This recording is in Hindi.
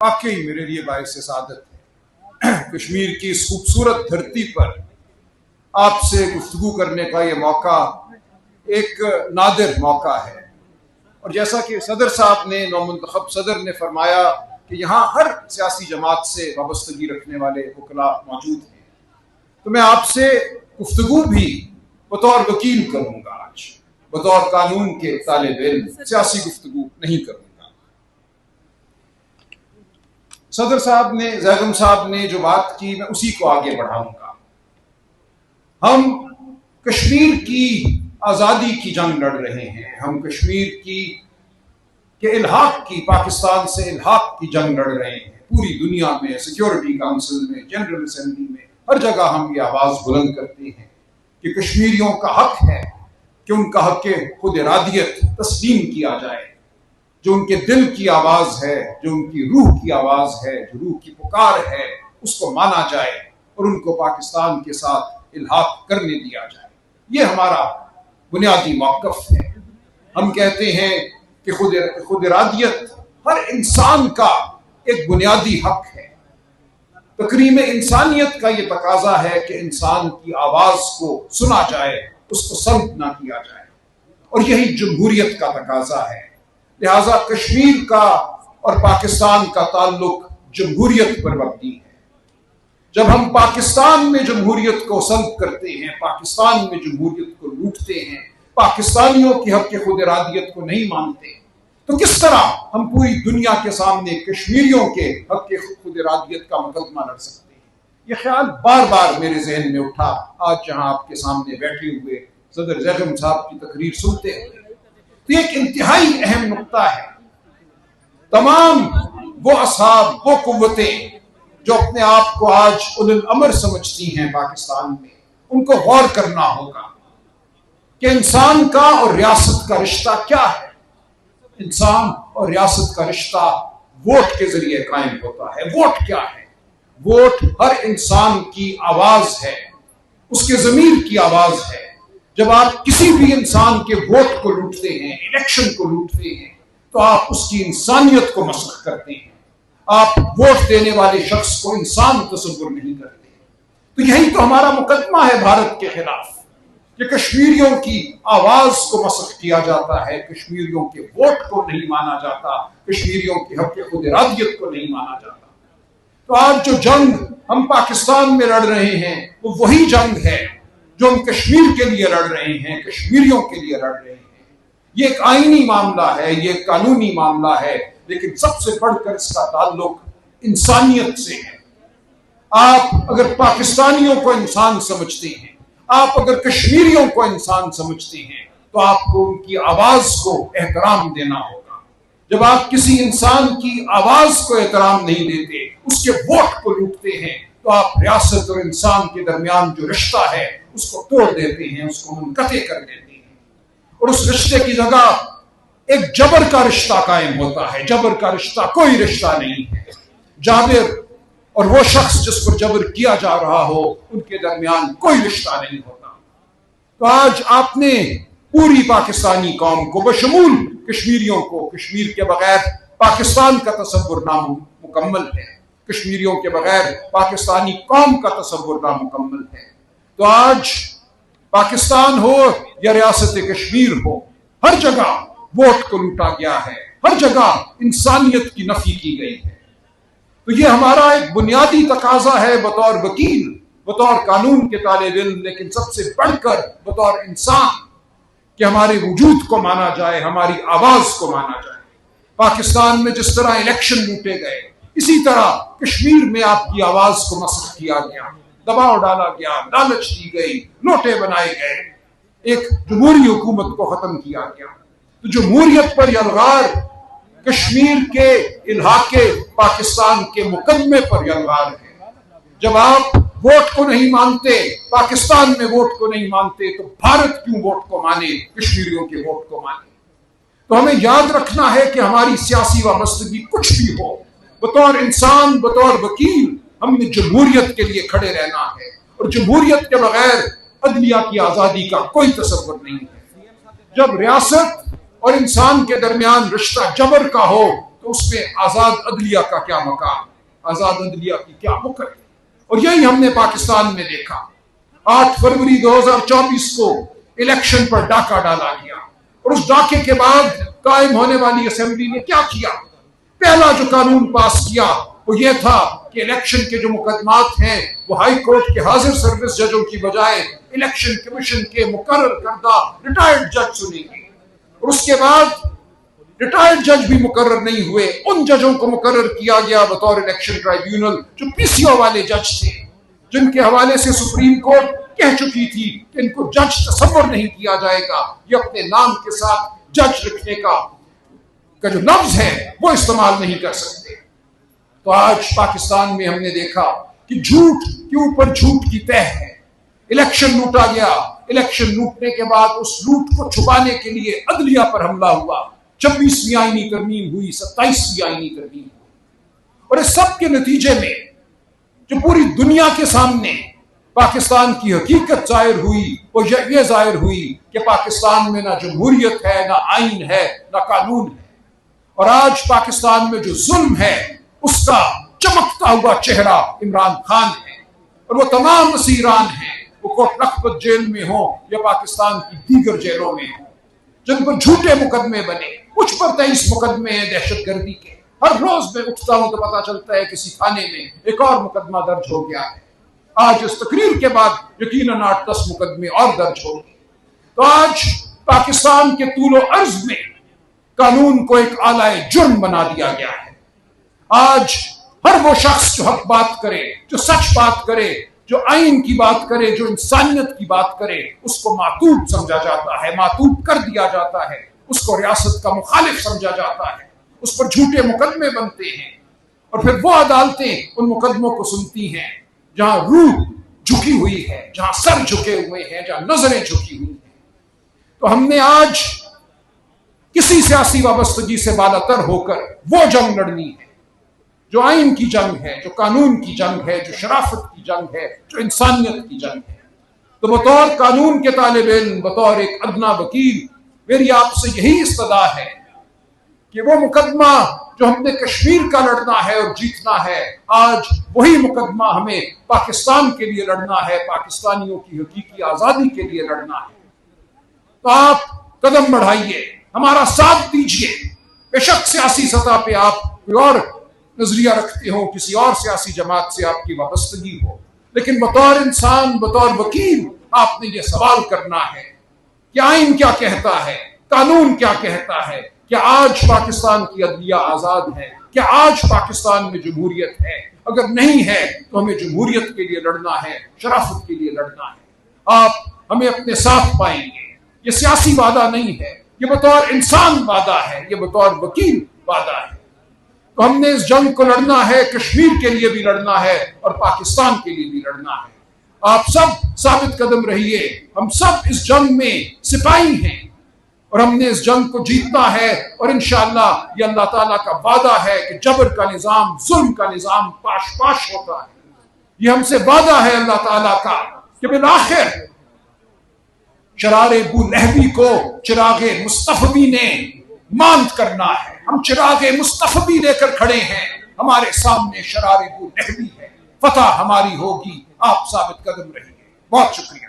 वाकई मेरे लिए बाइस से सादत है। कश्मीर की इस खूबसूरत धरती पर आपसे गुफ्तगू करने का ये मौका एक नादिर मौका है। और जैसा कि सदर साहब ने, नौमुंतखब सदर ने फरमाया कि यहाँ हर सियासी जमात से वाबस्तगी रखने वाले वकला मौजूद हैं, तो मैं आपसे गुफ्तगू भी बतौर वकील करूँगा। आज बतौर कानून के तालिब-इल्म सियासी गुफ्तगू नहीं करूँगा। सदर साहब ने, ज़ैगम साहब ने जो बात की, मैं उसी को आगे बढ़ाऊंगा। हम कश्मीर की आज़ादी की जंग लड़ रहे हैं। हम कश्मीर के इल्हाक की, पाकिस्तान से इल्हाक की जंग लड़ रहे हैं। पूरी दुनिया में, सिक्योरिटी काउंसिल में, जनरल असेंबली में, हर जगह हम ये आवाज़ बुलंद करते हैं कि कश्मीरियों का हक है कि उनका हक खुद इरादियत तस्लीम किया जाए। जो उनके दिल की आवाज़ है, जो उनकी रूह की आवाज़ है, जो रूह की पुकार है, उसको माना जाए और उनको पाकिस्तान के साथ इल्हाक करने दिया जाए। ये हमारा बुनियादी मौक़िफ़ है। हम कहते हैं कि खुद इरादियत हर इंसान का एक बुनियादी हक है। तकरीम इंसानियत का ये तकाजा है कि इंसान की आवाज़ को सुना जाए, उसको सल्ब ना किया जाए, और यही जमहूरियत का तकाजा है। लिहाजा कश्मीर का और पाकिस्तान का ताल्लुक जमहूरियत पर मबनी है। जब हम पाकिस्तान में जमहूरियत को सल्ब करते हैं, पाकिस्तान में जमहूरियत को लूटते हैं, पाकिस्तानियों की हक खुद इरादियत को नहीं मानते, तो किस तरह हम पूरी दुनिया के सामने कश्मीरियों के हक खुद इरादियत का मुकदमा लड़ सकते हैं? यह ख्याल बार बार मेरे जहन में उठा आज जहां आपके सामने बैठे हुए सदर ज़ैगम साहब की तकरीर सुनते हुए। तो एक इंतहाई अहम नुक्ता है। तमाम वो असहाब, वो कुव्वतें जो अपने आप को आज उलुल अमर समझती हैं पाकिस्तान में, उनको गौर करना होगा कि इंसान का और रियासत का रिश्ता क्या है। इंसान और रियासत का रिश्ता वोट के जरिए कायम होता है। वोट क्या है? वोट हर इंसान की आवाज है, उसके ज़मीर की आवाज है। जब आप किसी भी इंसान के वोट को लूटते हैं, इलेक्शन को लूटते हैं, तो आप उसकी इंसानियत को मसख करते हैं। आप वोट देने वाले शख्स को इंसान तसव्वुर नहीं करते। तो यही तो हमारा मुकदमा है भारत के खिलाफ, कि कश्मीरियों की आवाज को मसख किया जाता है, कश्मीरियों के वोट को नहीं माना जाता, कश्मीरियों की हक खुद इरादियत को नहीं माना जाता। तो आज जो जंग हम पाकिस्तान में लड़ रहे हैं, वो वही जंग है जो हम कश्मीर के लिए लड़ रहे हैं, कश्मीरियों के लिए लड़ रहे हैं। ये एक आईनी मामला है, ये एक कानूनी मामला है, लेकिन सबसे बढ़कर इसका ताल्लुक इंसानियत से है। आप अगर पाकिस्तानियों को इंसान समझते हैं, आप अगर कश्मीरियों को इंसान समझते हैं, तो आपको उनकी आवाज को एहतराम देना होगा। जब आप किसी इंसान की आवाज को एहतराम नहीं देते, उसके वोट को लूटते हैं, तो आप रियासत और इंसान के दरमियान जो रिश्ता है उसको तोड़ देते हैं, उसको मुनक़ते कर देते हैं, और उस रिश्ते की जगह एक जबर का रिश्ता कायम होता है। जबर का रिश्ता कोई रिश्ता नहीं है। जाबिर और वो शख्स जिस पर जबर किया जा रहा हो, उनके दरमियान कोई रिश्ता नहीं होता। तो आज आपने पूरी पाकिस्तानी कौम को, बशमूल कश्मीरियों को, कश्मीर के बगैर पाकिस्तान का तसव्वुर नामुकम्मल है, कश्मीरियों के बगैर पाकिस्तानी कौम का तसव्वुर नामुकम्मल है। तो आज पाकिस्तान हो या रियासत कश्मीर हो, हर जगह वोट को लूटा गया है, हर जगह इंसानियत की नफी की गई है। तो ये हमारा एक बुनियादी तकाजा है बतौर वकील, बतौर कानून के तालिब-इल्म, लेकिन सबसे बढ़कर बतौर इंसान, कि हमारे वजूद को माना जाए, हमारी आवाज को माना जाए। पाकिस्तान में जिस तरह इलेक्शन लूटे गए, इसी तरह कश्मीर में आपकी आवाज को मसख किया गया, दबाव डाला गया, लालच दी गई, नोटे बनाए गए, एक जमहूरी हुकूमत को खत्म किया गया। तो जमहूरियत पर यलगार, कश्मीर के इलाके पाकिस्तान के मुकदमे पर यलगार है। जब आप वोट को नहीं मानते, पाकिस्तान में वोट को नहीं मानते, तो भारत क्यों वोट को माने, कश्मीरियों के वोट को माने? तो हमें याद रखना है कि हमारी सियासी वाबस्तगी कुछ भी हो, बतौर इंसान, बतौर वकील, हमने जमहूरियत के लिए खड़े रहना है। और जमहूरियत के बगैर अदलिया की आज़ादी का कोई तसव्वुर नहीं है। जब रियासत और इंसान के दरमियान रिश्ता जबर का हो, तो तो उसमें आजाद अदलिया का क्या मकाम, आजाद अदलिया की क्या मुकर्र। और यही हमने पाकिस्तान में देखा। 8 फरवरी 2024 को इलेक्शन पर डाका डाला गया और उस डाके के बाद कायम होने वाली असेंबली ने क्या किया? पहला जो कानून पास किया वो ये था कि इलेक्शन के जो मुकदमात हैं वो हाई कोर्ट के हाजिर सर्विस जजों की बजाय इलेक्शन कमीशन के मुकर्रर करदा रिटायर्ड जज सुनेंगे। और उसके बाद रिटायर्ड जज भी मुकर्रर नहीं हुए, उन जजों को मुकर्रर किया गया बतौर इलेक्शन ट्राइब्यूनल जो पीसीओ वाले जज थे, जिनके हवाले से सुप्रीम कोर्ट कह चुकी थी कि इनको जज तस्वर नहीं किया जाएगा, ये अपने नाम के साथ जज लिखने का जो लफ्ज है वो इस्तेमाल नहीं कर सकते। तो आज पाकिस्तान में हमने देखा कि झूठ के ऊपर झूठ की तह है। इलेक्शन लूटा गया, इलेक्शन लूटने के बाद उस लूट को छुपाने के लिए अदलिया पर हमला हुआ, 26वीं आईनी तरमीम हुई, 27वीं आईनी तरमीम हुई। और इस सब के नतीजे में जो पूरी दुनिया के सामने पाकिस्तान की हकीकत जाहिर हुई वो ये जाहिर हुई कि पाकिस्तान में ना जमहूरियत है, ना आइन है, ना कानून है। और आज पाकिस्तान में जो जुल्म है उसका चमकता हुआ चेहरा इमरान खान है। और वो तमाम असीरान हैं, वो कोट लखपत जेल में हो या पाकिस्तान की दीगर जेलों में हो, जिन पर झूठे मुकदमे बने। कुछ पर 23 मुकदमे हैं दहशतगर्दी के। हर रोज मैं उठता हूं तो पता चलता है किसी थाने में एक और मुकदमा दर्ज हो गया है। आज इस तकरीर के बाद यकीनन 8-10 मुकदमे और दर्ज होंगे। तो आज पाकिस्तान के तूलो अर्ज में कानून को एक आलाए जुर्म बना दिया गया है। आज हर वो शख्स जो हक बात करे, जो सच बात करे, जो आइन की बात करे, जो इंसानियत की बात करे, उसको मातूब समझा जाता है, मातूब कर दिया जाता है, उसको रियासत का मुखालिफ समझा जाता है, उस पर झूठे मुकदमे बनते हैं। और फिर वो अदालतें उन मुकदमों को सुनती हैं जहां रूह झुकी हुई है, जहां सर झुके हुए हैं, जहां नजरें झुकी हुई हैं। तो हमने आज किसी सियासी वाबस्तगी से बालातर होकर वो जंग लड़नी है जो आइन की जंग है, जो कानून की जंग है, जो शराफत की जंग है, जो इंसानियत की जंग है। तो बतौर कानून के तालिब इल्म, बतौर एक अदना वकील, मेरी आपसे यही इस्तदा है कि वो मुकदमा जो हमने कश्मीर का लड़ना है और जीतना है, आज वही मुकदमा हमें पाकिस्तान के लिए लड़ना है, पाकिस्तानियों की हकीकी आजादी के लिए लड़ना है। तो आप कदम बढ़ाइए, हमारा साथ दीजिए। बेशक सियासी सतह पे आप कोई और नजरिया रखते हो, किसी और सियासी जमात से आपकी वाबस्तगी हो, लेकिन बतौर इंसान, बतौर वकील आपने ये सवाल करना है कि आइन क्या कहता है, कानून क्या कहता है, क्या आज पाकिस्तान की अदलिया आजाद है, क्या आज पाकिस्तान में जमहूरियत है? अगर नहीं है तो हमें जमहूरियत के लिए लड़ना है, शराफत के लिए लड़ना है। आप हमें अपने साथ पाएंगे। ये सियासी वादा नहीं है, ये बतौर इंसान वादा है, ये बतौर वकील वादा है। तो हमने इस जंग को लड़ना है, कश्मीर के लिए भी लड़ना है और पाकिस्तान के लिए भी लड़ना है। आप सब साबित कदम रहिए, हम सब इस जंग में सिपाही हैं और हमने इस जंग को जीतना है। और इंशाअल्लाह ये अल्लाह ताला का वादा है कि जबर का निजाम, जुल्म का निजाम पाश पाश होता है। ये हमसे वादा है अल्लाह ताला का कि बिलाखिर शरारे अबू लहबी को चिरागे मुस्तफवी ने मांद करना है। हम चिरागे मुस्तफवी लेकर खड़े हैं, हमारे सामने शरारे अबू लहबी है, फतह हमारी होगी। आप साबित कदम रहिए। बहुत शुक्रिया।